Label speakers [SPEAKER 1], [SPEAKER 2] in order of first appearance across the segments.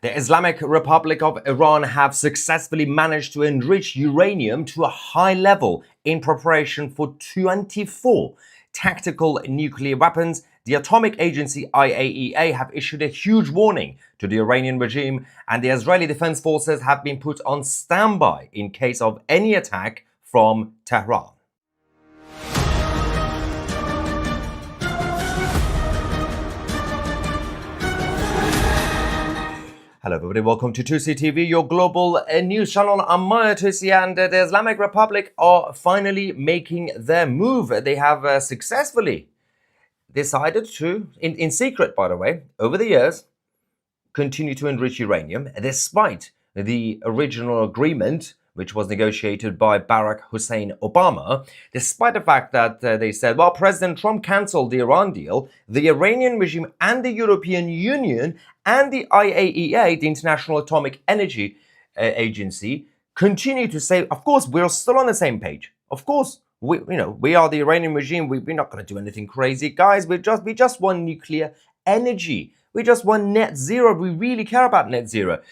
[SPEAKER 1] The Islamic Republic of Iran have successfully managed to enrich uranium to a high level in preparation for 24 tactical nuclear weapons. The atomic agency IAEA have issued a huge warning to the Iranian regime, and the Israeli Defense Forces have been put on standby in case of any attack from Tehran. Hello everybody, welcome to Tusi TV, your global news channel. I'm Maya Tusi, and the Islamic Republic are finally making their move. They have successfully decided to, in secret by the way, over the years, continue to enrich uranium, despite the original agreement which was negotiated by Barack Hussein Obama, despite the fact that they said, well, President Trump cancelled the Iran deal, the Iranian regime and the European Union and the IAEA, the International Atomic Energy Agency, continue to say, of course, we're still on the same page. Of course, we are the Iranian regime. We're not going to do anything crazy. Guys, we just want nuclear energy. We just want net zero. We really care about net zero.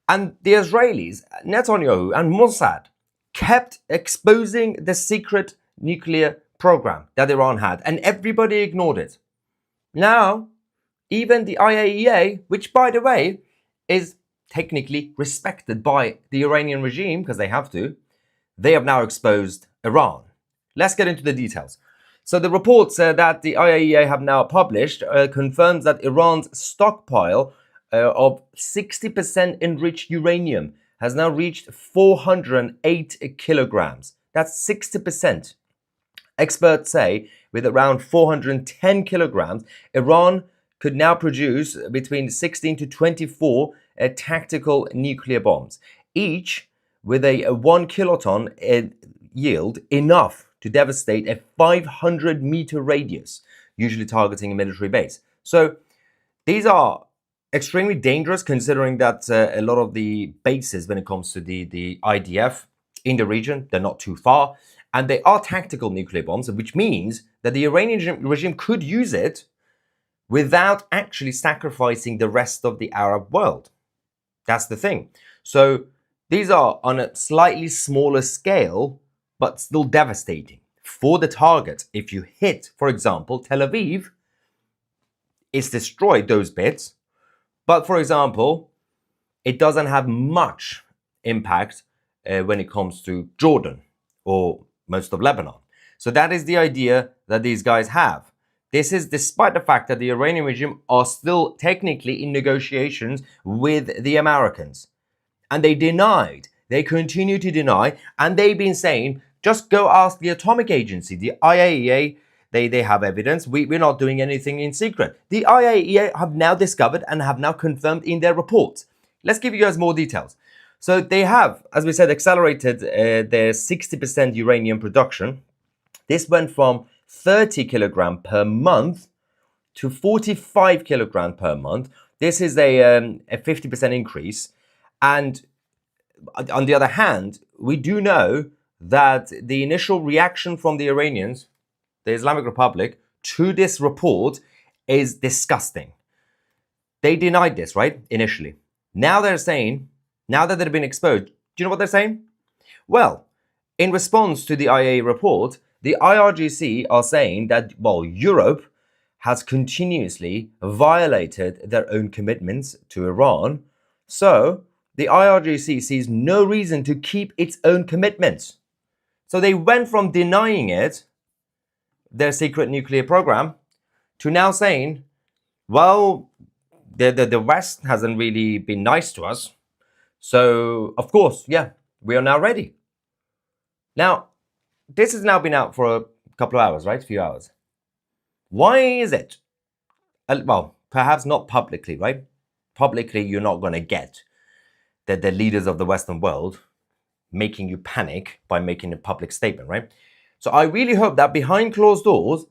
[SPEAKER 1] And the Israelis, Netanyahu and Mossad, kept exposing the secret nuclear program that Iran had, and everybody ignored it. Now, even the IAEA, which by the way is technically respected by the Iranian regime because they have to, they have now exposed Iran. Let's get into the details. So the reports that the IAEA have now published confirms that Iran's stockpile of 60% enriched uranium has now reached 408 kilograms. That's 60%. Experts say with around 410 kilograms, Iran could now produce between 16 to 24 tactical nuclear bombs, each with a 1 kiloton yield, enough to devastate a 500-meter radius, usually targeting a military base. So these are extremely dangerous, considering that a lot of the bases when it comes to the IDF in the region, they're not too far, and they are tactical nuclear bombs, which means that the Iranian regime could use it without actually sacrificing the rest of the Arab world. That's the thing. So these are on a slightly smaller scale, but still devastating for the target. If you hit, for example, Tel Aviv, it's destroyed those bits. But for example, it doesn't have much impact when it comes to Jordan or most of Lebanon. So that is the idea that these guys have. This is despite the fact that the Iranian regime are still technically in negotiations with the Americans. And they continue to deny, and they've been saying, just go ask the Atomic Agency, the IAEA. They have evidence. We're not doing anything in secret. The IAEA have now discovered and have now confirmed in their reports. Let's give you guys more details. So they have, as we said, accelerated their 60% uranium production. This went from 30 kilogram per month to 45 kilogram per month. This is a 50% increase. And on the other hand, we do know that the initial reaction from the Iranians, the Islamic Republic, to this report is disgusting. They denied this, right, initially. Now they're saying, now that they've been exposed, do you know what they're saying? Well, in response to the IAEA report, the IRGC are saying that, well, Europe has continuously violated their own commitments to Iran. So the IRGC sees no reason to keep its own commitments. So they went from denying it, their secret nuclear program, to now saying, well, the West hasn't really been nice to us. So, of course, yeah, we are now ready. Now, this has now been out for a couple of hours, right? A few hours. Why is it? Well, perhaps not publicly, right? Publicly, you're not going to get that the leaders of the Western world making you panic by making a public statement, right? So I really hope that behind closed doors,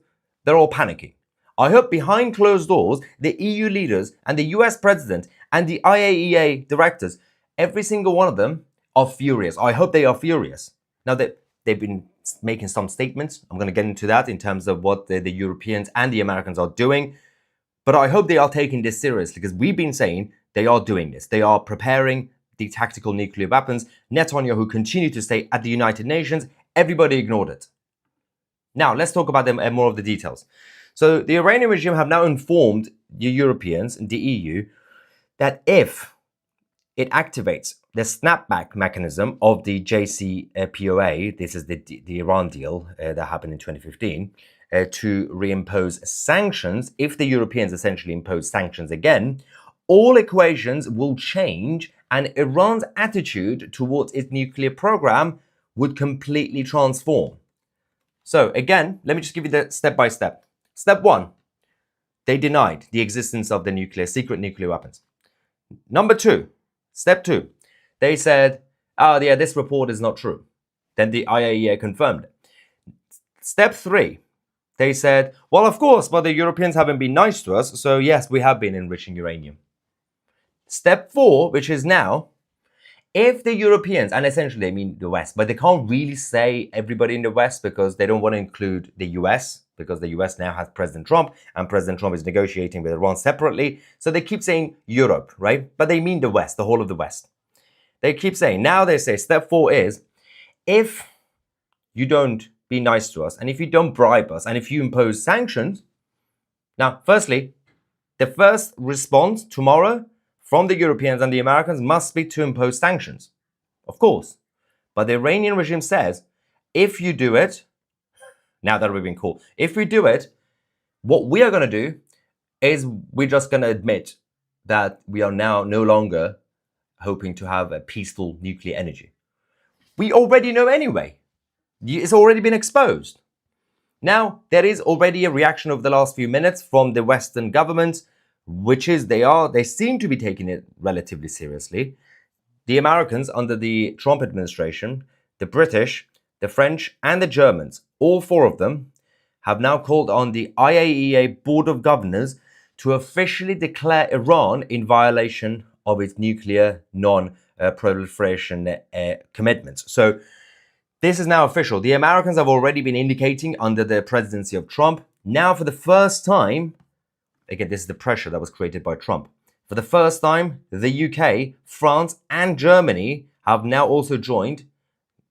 [SPEAKER 1] they're all panicking. I hope behind closed doors, the EU leaders and the US president and the IAEA directors, every single one of them are furious. I hope they are furious. Now, they've been making some statements. I'm going to get into that in terms of what the Europeans and the Americans are doing. But I hope they are taking this seriously, because we've been saying they are doing this. They are preparing the tactical nuclear weapons. Netanyahu continued to stay at the United Nations. Everybody ignored it. Now, let's talk about more of the details. So the Iranian regime have now informed the Europeans and the EU that if it activates the snapback mechanism of the JCPOA, this is the Iran deal that happened in 2015, to reimpose sanctions, if the Europeans essentially impose sanctions again, all equations will change and Iran's attitude towards its nuclear program would completely transform. So again, let me just give you the step by step. Step one, they denied the existence of the secret nuclear weapons. Step two, they said, oh yeah, this report is not true. Then the IAEA confirmed it. Step three, they said, well, of course, but the Europeans haven't been nice to us, so yes, we have been enriching uranium. Step four, which is now, if the Europeans, and essentially they mean the West, but they can't really say everybody in the West because they don't want to include the US, because the US now has President Trump, and President Trump is negotiating with Iran separately. So they keep saying Europe, right? But they mean the West, the whole of the West. They keep saying, now they say step four is, if you don't be nice to us, and if you don't bribe us, and if you impose sanctions. Now, firstly, the first response tomorrow from the Europeans and the Americans must be to impose sanctions, of course. But the Iranian regime says, if you do it, now that we've been called, if we do it, what we are going to do is we're just going to admit that we are now no longer hoping to have a peaceful nuclear energy. We already know anyway. It's already been exposed. Now, there is already a reaction over the last few minutes from the Western governments, which is they seem to be taking it relatively seriously. The Americans under the Trump administration, the British, the French, and the Germans, all four of them, have now called on the IAEA Board of Governors to officially declare Iran in violation of its nuclear non-proliferation commitments. So this is now official. The Americans have already been indicating under the presidency of Trump. Now, for the first time, again, this is the pressure that was created by Trump. For the first time, the UK, France, and Germany have now also joined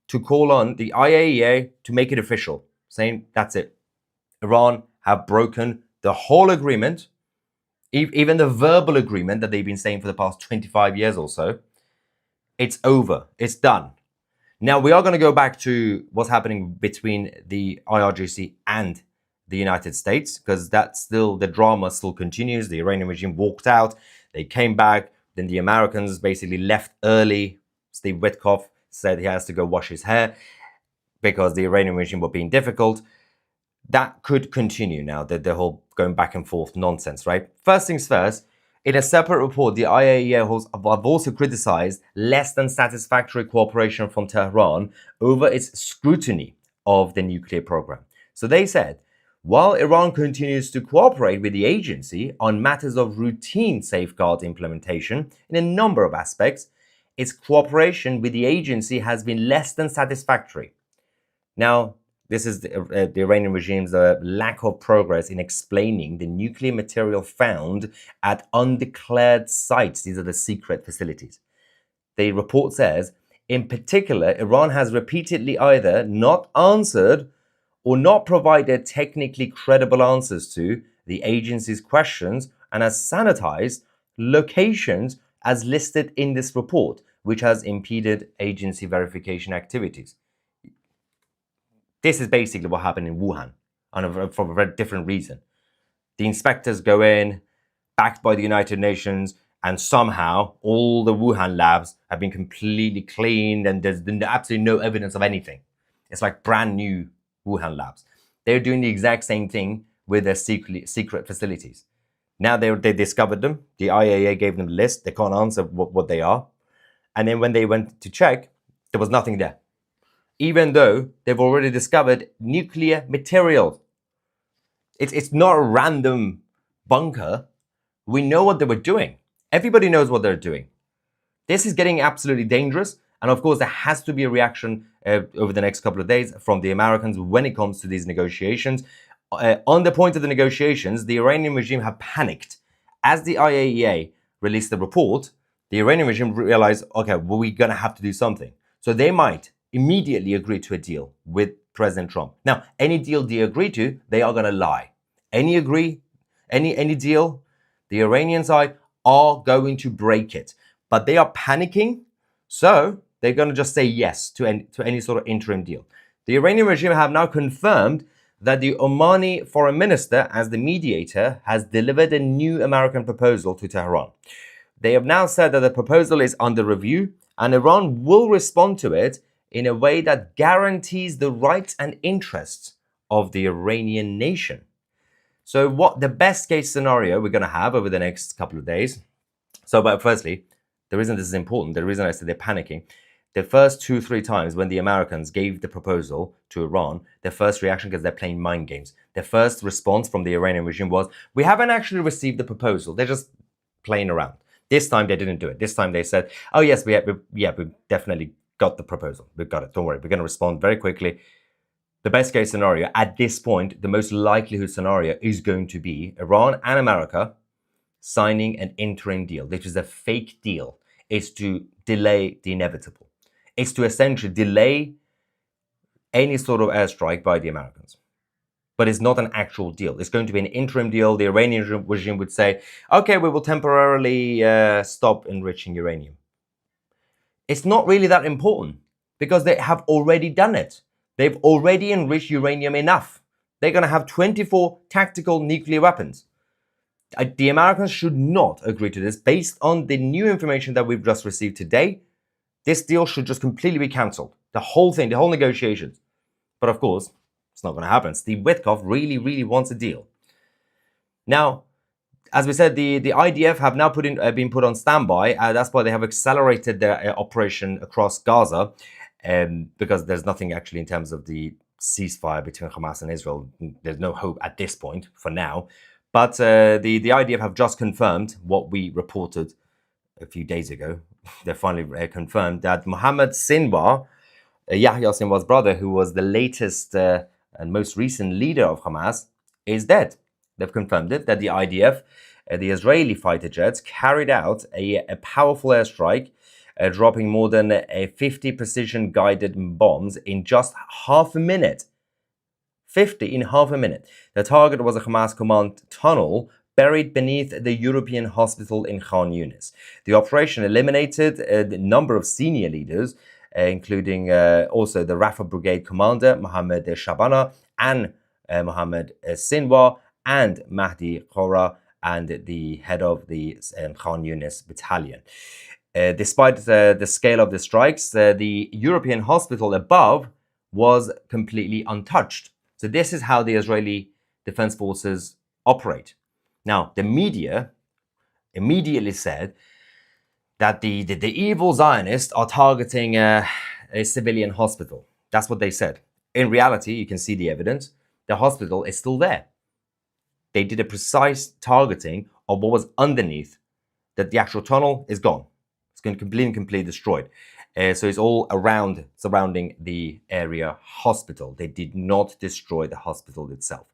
[SPEAKER 1] to call on the IAEA to make it official, saying that's it. Iran have broken the whole agreement, even the verbal agreement that they've been saying for the past 25 years or so. It's over. It's done. Now, we are going to go back to what's happening between the IRGC and the United States, because that's still, the drama still continues. The Iranian regime walked out. They came back. Then the Americans basically left early. Steve Witkoff said he has to go wash his hair because the Iranian regime were being difficult. That could continue now, the whole going back and forth nonsense, right? First things first, in a separate report, the IAEA have also criticized less than satisfactory cooperation from Tehran over its scrutiny of the nuclear program. So they said, while Iran continues to cooperate with the agency on matters of routine safeguard implementation in a number of aspects, its cooperation with the agency has been less than satisfactory. Now, this is the Iranian regime's lack of progress in explaining the nuclear material found at undeclared sites. These are the secret facilities. The report says, in particular, Iran has repeatedly either not answered or not provided technically credible answers to the agency's questions and has sanitized locations as listed in this report, which has impeded agency verification activities. This is basically what happened in Wuhan, for a very different reason. The inspectors go in, backed by the United Nations, and somehow all the Wuhan labs have been completely cleaned and there's absolutely no evidence of anything. It's like brand new Wuhan labs. They're doing the exact same thing with their secret facilities. Now they discovered them. The IAEA gave them a list. They can't answer what they are. And then when they went to check, there was nothing there, even though they've already discovered nuclear material. It's not a random bunker. We know what they were doing. Everybody knows what they're doing. This is getting absolutely dangerous. And of course, there has to be a reaction over the next couple of days from the Americans when it comes to these negotiations. On the point of the negotiations, the Iranian regime have panicked as the IAEA released the report, the Iranian regime realized, okay, well, we're going to have to do something. So they might immediately agree to a deal with President Trump. Now, any deal they agree to, they are going to lie. Any deal, the Iranian side are going to break it. But they are panicking, so they're going to just say yes to any sort of interim deal. The Iranian regime have now confirmed that the Omani foreign minister, as the mediator, has delivered a new American proposal to Tehran. They have now said that the proposal is under review and Iran will respond to it in a way that guarantees the rights and interests of the Iranian nation. So what the best case scenario we're going to have over the next couple of days. But firstly, the reason this is important, the reason I said they're panicking, the first 2-3 times when the Americans gave the proposal to Iran, their first reaction, because they're playing mind games, their first response from the Iranian regime was, we haven't actually received the proposal. They're just playing around. This time they didn't do it. This time they said, oh yes, we definitely got the proposal. We've got it. Don't worry. We're going to respond very quickly. The best case scenario at this point, the most likelihood scenario is going to be Iran and America signing an interim deal. This is a fake deal. It's to delay the inevitable. It's to essentially delay any sort of airstrike by the Americans. But it's not an actual deal. It's going to be an interim deal. The Iranian regime would say, okay, we will temporarily stop enriching uranium. It's not really that important because they have already done it. They've already enriched uranium enough. They're going to have 24 tactical nuclear weapons. The Americans should not agree to this based on the new information that we've just received today. This deal should just completely be cancelled. The whole thing, the whole negotiations. But of course, it's not going to happen. Steve Witkoff really wants a deal. Now, as we said, the IDF have now been put on standby. That's why they have accelerated their operation across Gaza, because there's nothing actually in terms of the ceasefire between Hamas and Israel. There's no hope at this point for now. But the IDF have just confirmed what we reported a few days ago. They finally confirmed that Mohammed Sinwar, Yahya Sinwar's brother, who was the latest and most recent leader of Hamas, is dead. They've confirmed it, that the IDF, the Israeli fighter jets, carried out a powerful airstrike, dropping more than 50 precision-guided bombs in just half a minute. 50 in half a minute. The target was a Hamas command tunnel buried beneath the European hospital in Khan Yunis. The operation eliminated a number of senior leaders, including also the Rafah Brigade commander, Mohammed Shabana, and Mohammed Sinwar, and Mahdi Khora, and the head of the Khan Yunis battalion. Despite the scale of the strikes, the European hospital above was completely untouched. So this is how the Israeli Defense Forces operate. Now, the media immediately said that the evil Zionists are targeting a civilian hospital. That's what they said. In reality, you can see the evidence. The hospital is still there. They did a precise targeting of what was underneath, that the actual tunnel is gone. It's going to be completely destroyed. So it's all surrounding the area hospital. They did not destroy the hospital itself.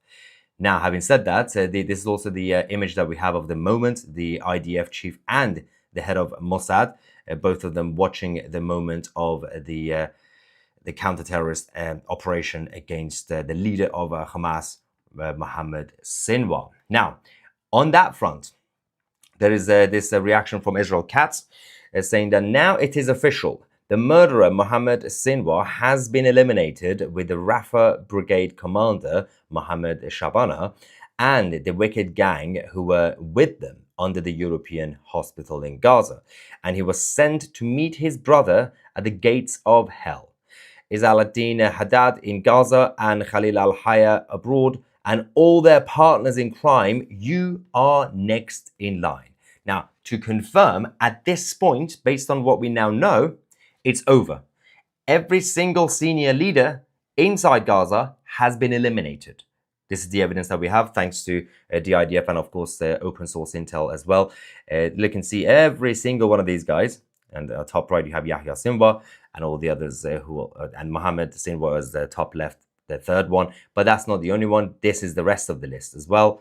[SPEAKER 1] Now, having said that, this is also the image that we have of the moment, the IDF chief and the head of Mossad, both of them watching the moment of the counter-terrorist operation against the leader of Hamas, Mohammed Sinwar. Now, on that front, there is this reaction from Israel Katz saying that now it is official. The murderer, Mohammed Sinwar, has been eliminated, with the Rafah Brigade commander, Mohammed Shabana, and the wicked gang who were with them under the European hospital in Gaza. And he was sent to meet his brother at the gates of hell. Izz al-Din Haddad in Gaza and Khalil al-Hayya abroad, and all their partners in crime, you are next in line. Now, to confirm, at this point, based on what we now know, it's over. Every single senior leader inside Gaza has been eliminated. This is the evidence that we have, thanks to DIDF and, of course, open source intel as well. You can see every single one of these guys. And top right, you have Yahya Sinwar and all the others and Mohammed Sinwar is the top left, the third one. But that's not the only one. This is the rest of the list as well.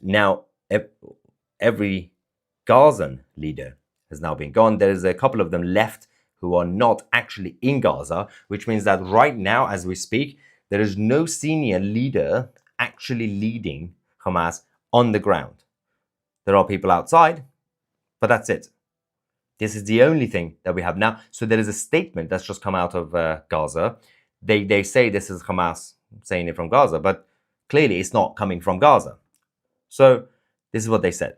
[SPEAKER 1] Now, every Gazan leader has now been gone. There's a couple of them left who are not actually in Gaza, which means that right now, as we speak, there is no senior leader actually leading Hamas on the ground. There are people outside, but that's it. This is the only thing that we have now. So there is a statement that's just come out of Gaza. They say this is Hamas saying it from Gaza, but clearly it's not coming from Gaza. So this is what they said.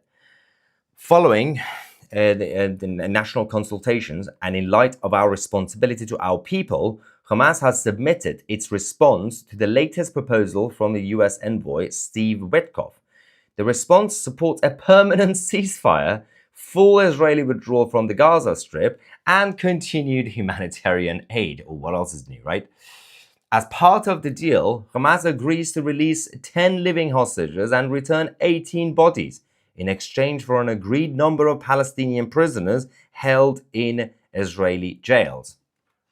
[SPEAKER 1] Following the national consultations and in light of our responsibility to our people, Hamas has submitted its response to the latest proposal from the US envoy, Steve Witkoff. The response supports a permanent ceasefire, full Israeli withdrawal from the Gaza Strip, and continued humanitarian aid. Or what else is new, right? As part of the deal, Hamas agrees to release 10 living hostages and return 18 bodies in exchange for an agreed number of Palestinian prisoners held in Israeli jails.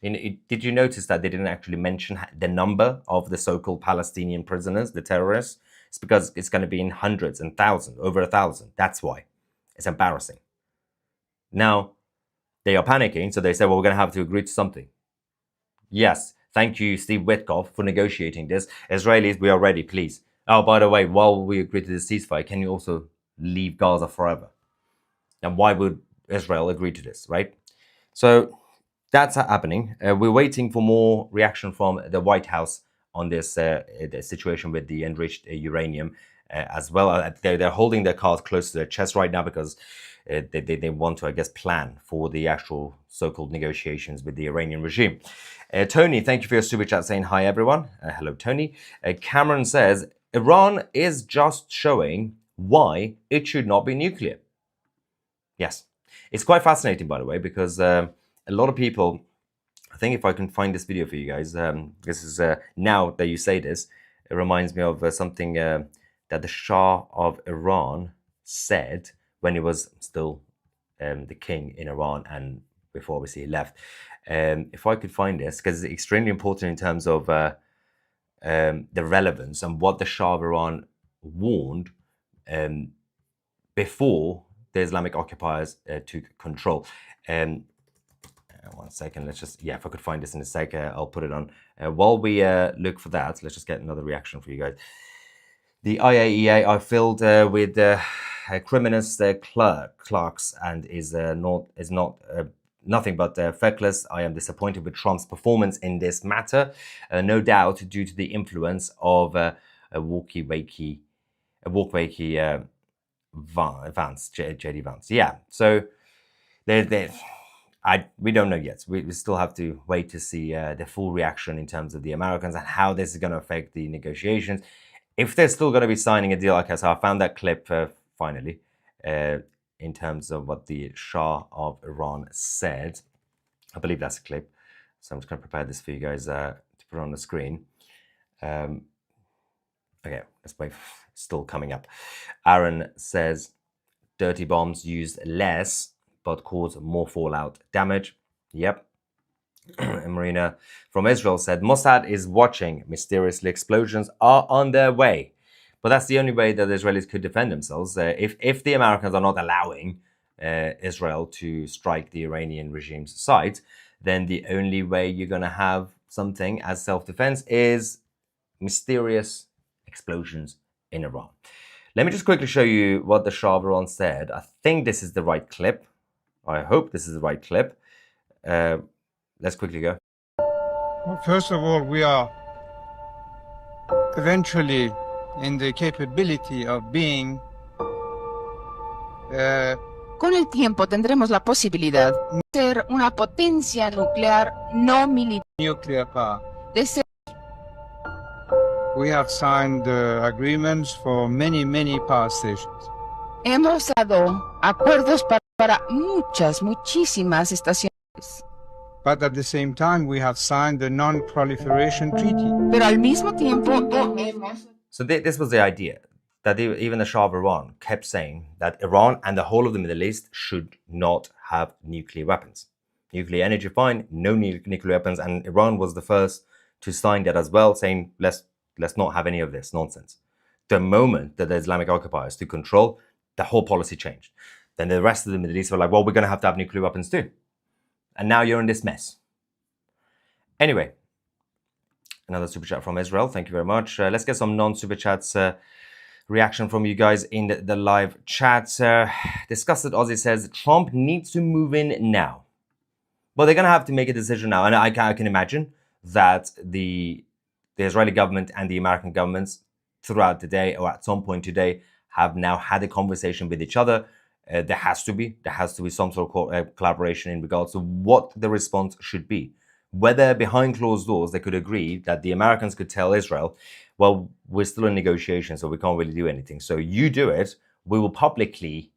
[SPEAKER 1] Did you notice that they didn't actually mention the number of the so-called Palestinian prisoners, the terrorists? It's because it's going to be in hundreds and thousands, over 1,000. That's why. It's embarrassing. Now, they are panicking, so they say, well, we're going to have to agree to something. Yes, thank you, Steve Witkoff, for negotiating this. Israelis, we are ready, please. Oh, by the way, while we agree to the ceasefire, can you also leave Gaza forever? And why would Israel agree to this, right? So that's happening. We're waiting for more reaction from the White House on this the situation with the enriched uranium as well. They're holding their cards close to their chest right now because they want to, I guess, plan for the actual so-called negotiations with the Iranian regime. Tony, thank you for your super chat saying hi, everyone. Hello, Tony. Cameron says, Iran is just showing why it should not be nuclear. Yes. It's quite fascinating, by the way, because a lot of people, I think if I can find this video for you guys, this is, now that you say this, it reminds me of something that the Shah of Iran said when he was still the king in Iran and before obviously he left. If I could find this, because it's extremely important in terms of the relevance and what the Shah of Iran warned before the Islamic occupiers took control. 1 second, let's just, if I could find this in a sec, I'll put it on. While we look for that, let's just get another reaction for you guys. The IAEA are filled with criminous clerks and is not nothing but feckless. I am disappointed with Trump's performance in this matter, no doubt due to the influence of a walkie-wakey Vance, JD Vance. Yeah, so we don't know yet. We still have to wait to see the full reaction in terms of the Americans and how this is going to affect the negotiations. If they're still going to be signing a deal, okay, so I found that clip finally in terms of what the Shah of Iran said. I believe that's a clip. So I'm just going to prepare this for you guys to put on the screen. Okay, let's wait. Still coming up. Aaron says, dirty bombs used less but cause more fallout damage. Yep. And Marina from Israel said, Mossad is watching. Mysteriously, explosions are on their way. But that's the only way that the Israelis could defend themselves. If the Americans are not allowing Israel to strike the Iranian regime's site, then the only way you're going to have something as self-defense is mysterious explosions in Iran. Let me just quickly show you what the Shah of Iran said. I think this is the right clip. I hope this is the right clip. Let's quickly go.
[SPEAKER 2] Well, first of all, we are eventually in the capability of being
[SPEAKER 3] Con el tiempo tendremos la posibilidad de ser una potencia nuclear no militar.
[SPEAKER 2] nuclear power.
[SPEAKER 3] De ser
[SPEAKER 2] We have signed agreements for many power stations.
[SPEAKER 3] Hemos dado acuerdos para muchísimas estaciones.
[SPEAKER 2] But at the same time, we have signed the Non-Proliferation Treaty.
[SPEAKER 3] Pero al mismo tiempo hemos...
[SPEAKER 1] So this was the idea, that even the Shah of Iran kept saying that Iran and the whole of the Middle East should not have nuclear weapons. Nuclear energy, fine, no nuclear weapons, and Iran was the first to sign that as well, saying let's not have any of this nonsense. The moment that the Islamic occupiers took control, the whole policy changed. Then the rest of the Middle East were like, well, we're going to have nuclear weapons too. And now you're in this mess. Anyway, another super chat from Israel. Thank you very much. Let's get some non-super chats reaction from you guys in the live chat. Disgusted Aussie says, Trump needs to move in now. Well, they're going to have to make a decision now. And I can imagine that the Israeli government and the American governments throughout the day or at some point today have now had a conversation with each other. There has to be some sort of collaboration in regards to what the response should be. Whether behind closed doors they could agree that the Americans could tell Israel, well, we're still in negotiations, so we can't really do anything. So you do it. We will publicly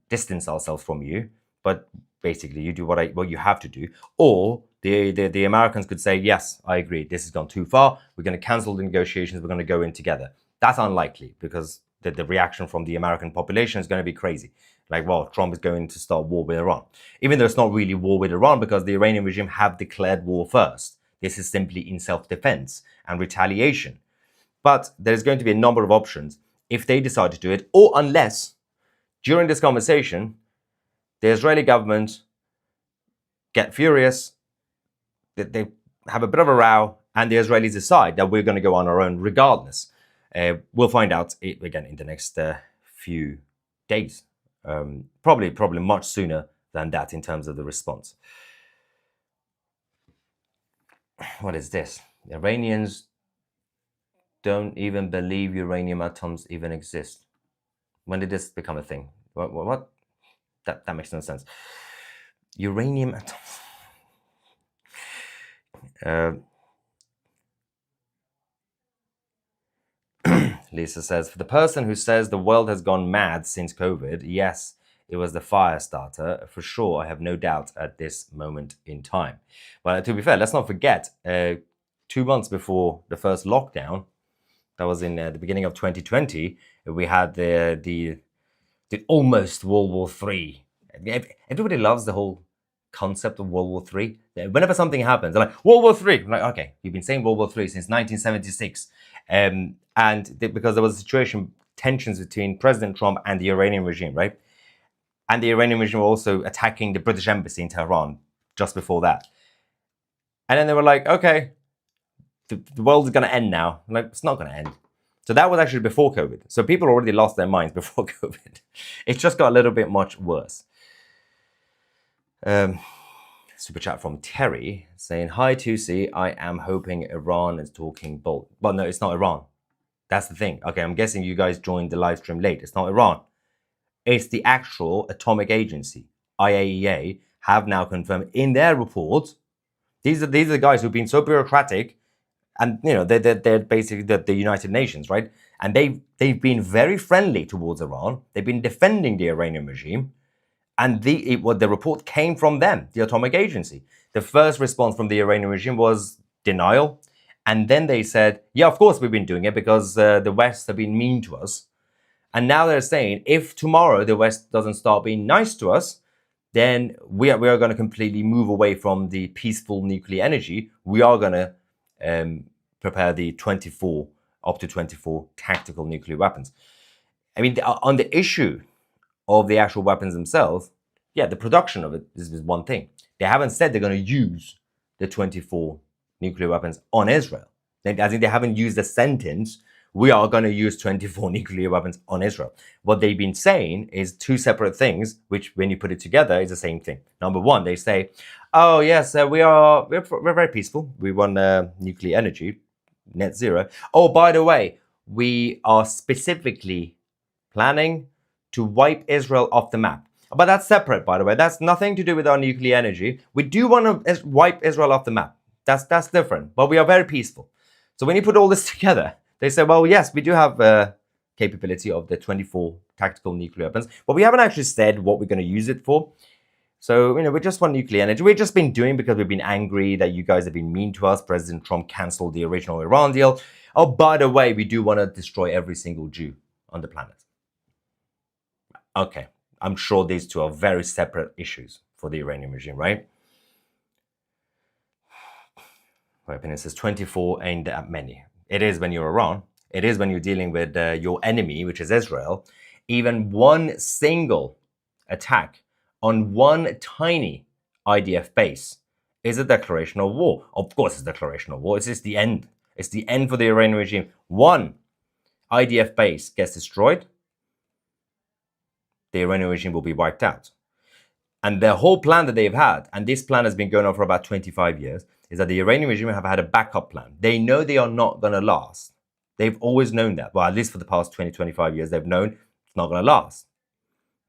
[SPEAKER 1] distance ourselves from you, but basically you do what you have to do. Or the Americans could say, yes, I agree. This has gone too far. We're going to cancel the negotiations. We're going to go in together. That's unlikely because the reaction from the American population is going to be crazy. Like, well, Trump is going to start war with Iran. Even though it's not really war with Iran because the Iranian regime have declared war first. This is simply in self-defense and retaliation. But there's going to be a number of options if they decide to do it, or unless during this conversation, the Israeli government get furious, that they have a bit of a row, and the Israelis decide that we're going to go on our own regardless. We'll find out again in the next few days. Probably much sooner than that in terms of the response. What is this? The Iranians don't even believe uranium atoms even exist. When did this become a thing? What? That makes no sense. Uranium atoms. Lisa says, for the person who says the world has gone mad since COVID, yes, it was the fire starter. For sure, I have no doubt at this moment in time. Well, to be fair, let's not forget, 2 months before the first lockdown, that was in the beginning of 2020, we had the almost World War III. Everybody loves the whole concept of World War III. Whenever something happens, they're like, World War III. I'm like, okay, you've been saying World War III since 1976. Because there was a situation, tensions between President Trump and the Iranian regime, right? And the Iranian regime were also attacking the British embassy in Tehran just before that. And then they were like, okay, the world is going to end now. I'm like, it's not going to end. So that was actually before COVID. So people already lost their minds before COVID. It just got a little bit much worse. Super chat from Terry saying, hi 2C, I am hoping Iran is talking bold. But no, it's not Iran. That's the thing. Okay, I'm guessing you guys joined the live stream late. It's not Iran. It's the actual atomic agency, IAEA, have now confirmed in their report. These are the guys who've been so bureaucratic, and you know they're basically the United Nations, right? And they've been very friendly towards Iran. They've been defending the Iranian regime, and the report came from them, the atomic agency. The first response from the Iranian regime was denial. And then they said, yeah, of course we've been doing it because the West have been mean to us. And now they're saying, if tomorrow the West doesn't start being nice to us, then we are going to completely move away from the peaceful nuclear energy. We are going to prepare the up to 24 tactical nuclear weapons. I mean, on the issue of the actual weapons themselves, yeah, the production of it is one thing. They haven't said they're going to use the 24 nuclear weapons on Israel. I think they haven't used the sentence, we are going to use 24 nuclear weapons on Israel. What they've been saying is two separate things, which when you put it together is the same thing. Number one, they say, oh yes, we're very peaceful. We want nuclear energy, net zero. Oh, by the way, we are specifically planning to wipe Israel off the map. But that's separate, by the way. That's nothing to do with our nuclear energy. We do want to wipe Israel off the map. That's different, but we are very peaceful. So when you put all this together, they say, well, yes, we do have capability of the 24 tactical nuclear weapons, but we haven't actually said what we're going to use it for. So, you know, we just want nuclear energy. We've just been doing because we've been angry that you guys have been mean to us. President Trump canceled the original Iran deal. Oh, by the way, we do want to destroy every single Jew on the planet. Okay, I'm sure these two are very separate issues for the Iranian regime, right? My opinion says 24 ain't that many. It is when you're Iran. It is when you're dealing with your enemy, which is Israel. Even one single attack on one tiny IDF base is a declaration of war. Of course, it's a declaration of war. It's just the end. It's the end for the Iranian regime. One IDF base gets destroyed, the Iranian regime will be wiped out. And the whole plan that they've had, and this plan has been going on for about 25 years, is that the Iranian regime have had a backup plan. They know they are not going to last. They've always known that. Well, at least for the past 20, 25 years, they've known it's not going to last.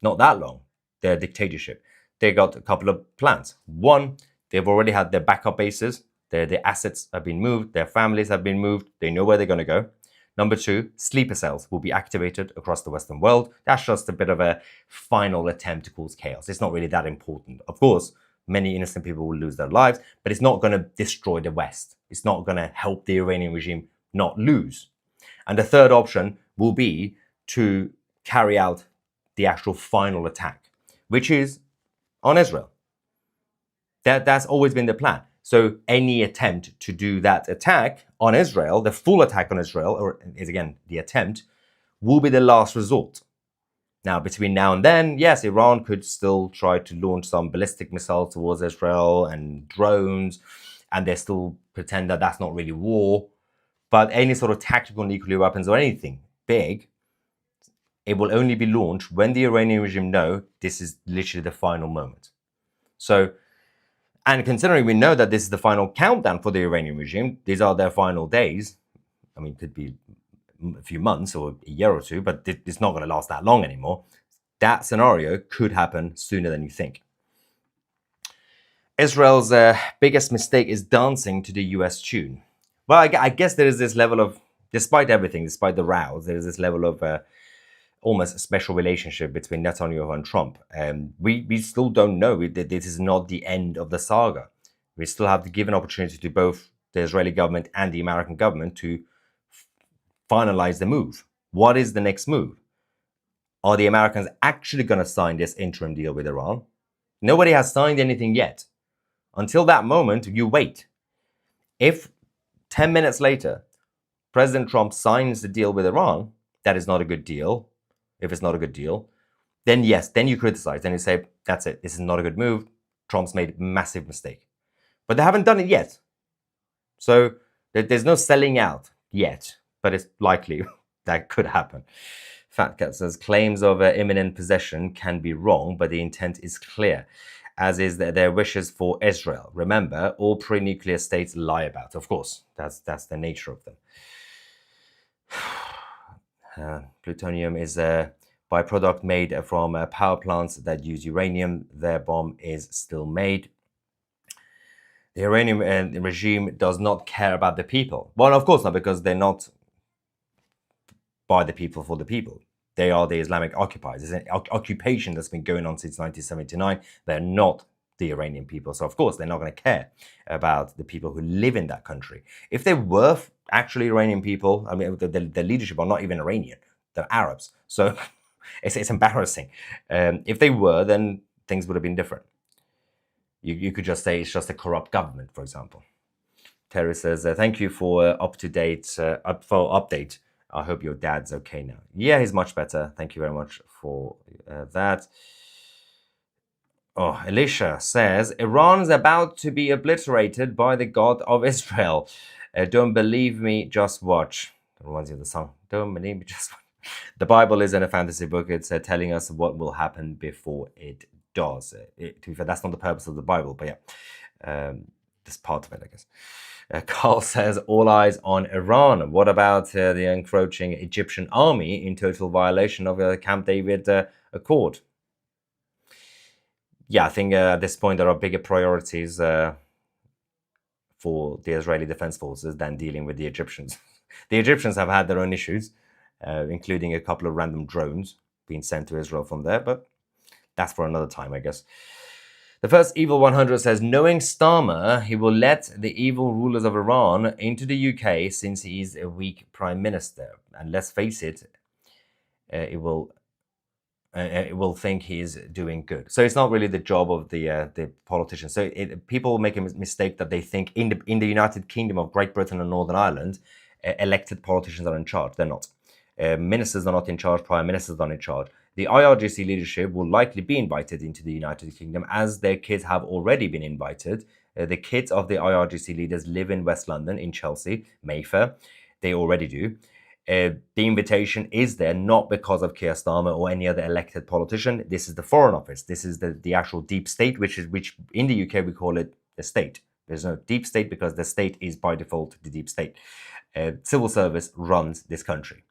[SPEAKER 1] Not that long. Their dictatorship. They got a couple of plans. One, they've already had their backup bases. Their assets have been moved. Their families have been moved. They know where they're going to go. Number two, sleeper cells will be activated across the Western world. That's just a bit of a final attempt to cause chaos. It's not really that important. Of course, many innocent people will lose their lives, but it's not going to destroy the West. It's not going to help the Iranian regime not lose. And the third option will be to carry out the actual final attack, which is on Israel. That's always been the plan. So any attempt to do that attack on Israel, the full attack on Israel, or is again the attempt, will be the last resort. Now, between now and then, yes, Iran could still try to launch some ballistic missiles towards Israel and drones, and they still pretend that that's not really war. But any sort of tactical nuclear weapons or anything big, it will only be launched when the Iranian regime know this is literally the final moment. So, and considering we know that this is the final countdown for the Iranian regime, these are their final days. I mean, it could be a few months or a year or two, but it's not going to last that long anymore. That scenario could happen sooner than you think. Israel's biggest mistake is dancing to the US tune. Well, I guess there is this level of, despite everything, despite the rows, there is this level of almost a special relationship between Netanyahu and Trump. We still don't know. This is not the end of the saga. We still have to give an opportunity to both the Israeli government and the American government to finalize the move. What is the next move? Are the Americans actually going to sign this interim deal with Iran? Nobody has signed anything yet. Until that moment, you wait. If 10 minutes later, President Trump signs the deal with Iran, that is not a good deal. If it's not a good deal, then yes, then you criticize. Then you say, that's it. This is not a good move. Trump's made a massive mistake. But they haven't done it yet. So there's no selling out yet, but it's likely that could happen. Fat Cat says, claims of imminent possession can be wrong, but the intent is clear, as is their wishes for Israel. Remember, all pre-nuclear states lie about. Of course, that's the nature of them. Plutonium is a byproduct made from power plants that use uranium. Their bomb is still made. The Iranian regime does not care about the people. Well, of course not, because they're not by the people for the people. They are the Islamic occupiers. It's an occupation that's been going on since 1979. They're not the Iranian people. So, of course, they're not going to care about the people who live in that country. If they were actually Iranian people, I mean, the leadership are not even Iranian. They're Arabs. So it's embarrassing. If they were, then things would have been different. You could just say it's just a corrupt government, for example. Terry says, thank you for update. I hope your dad's okay now. Yeah, he's much better. Thank you very much for that. Oh, Elisha says, Iran's about to be obliterated by the God of Israel. Don't believe me, just watch. That reminds you of the song. Don't believe me, just watch. The Bible isn't a fantasy book. It's telling us what will happen before it does. To be fair, that's not the purpose of the Bible, but yeah, that's part of it, I guess. Carl says, all eyes on Iran. What about the encroaching Egyptian army in total violation of the Camp David Accord? Yeah, I think at this point there are bigger priorities for the Israeli Defense Forces than dealing with the Egyptians. The Egyptians have had their own issues, including a couple of random drones being sent to Israel from there, but that's for another time, I guess. The first Evil 100 says, knowing Starmer, he will let the evil rulers of Iran into the UK since he is a weak prime minister. And let's face it, it will think he is doing good. So it's not really the job of the politicians. So people make a mistake that they think in the United Kingdom of Great Britain and Northern Ireland, elected politicians are in charge. They're not. Ministers are not in charge. Prime ministers are not in charge. The IRGC leadership will likely be invited into the United Kingdom, as their kids have already been invited. The kids of the IRGC leaders live in West London, in Chelsea, Mayfair. They already do. The invitation is there not because of Keir Starmer or any other elected politician. This is the Foreign Office. This is the actual deep state, which in the UK we call it the state. There's no deep state because the state is by default the deep state. Civil service runs this country.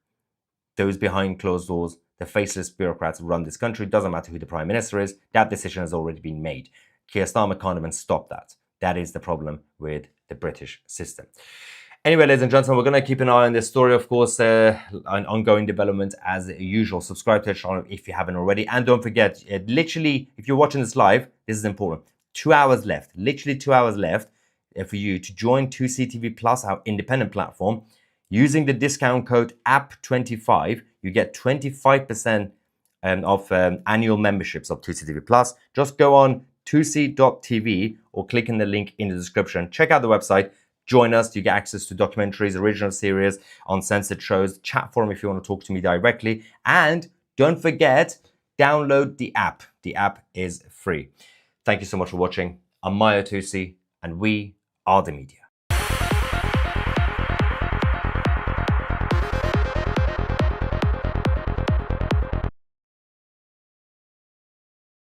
[SPEAKER 1] Those behind closed doors, the faceless bureaucrats run this country. Doesn't matter who the prime minister is. That decision has already been made. Keir Starmer can't even stop that. That is the problem with the British system. Anyway, ladies and gentlemen, we're going to keep an eye on this story, of course, an ongoing development as usual. Subscribe to the channel if you haven't already. And don't forget, literally, if you're watching this live, this is important. 2 hours left, literally 2 hours left for you to join 2CTV Plus, our independent platform. Using the discount code AP25, you get 25% of annual memberships of 2CTV Plus. Just go on 2c.tv or click in the link in the description. Check out the website. Join us. You get access to documentaries, original series, uncensored shows, chat forum if you want to talk to me directly. And don't forget, download the app. The app is free. Thank you so much for watching. I'm Maya Toosey, and we are the media.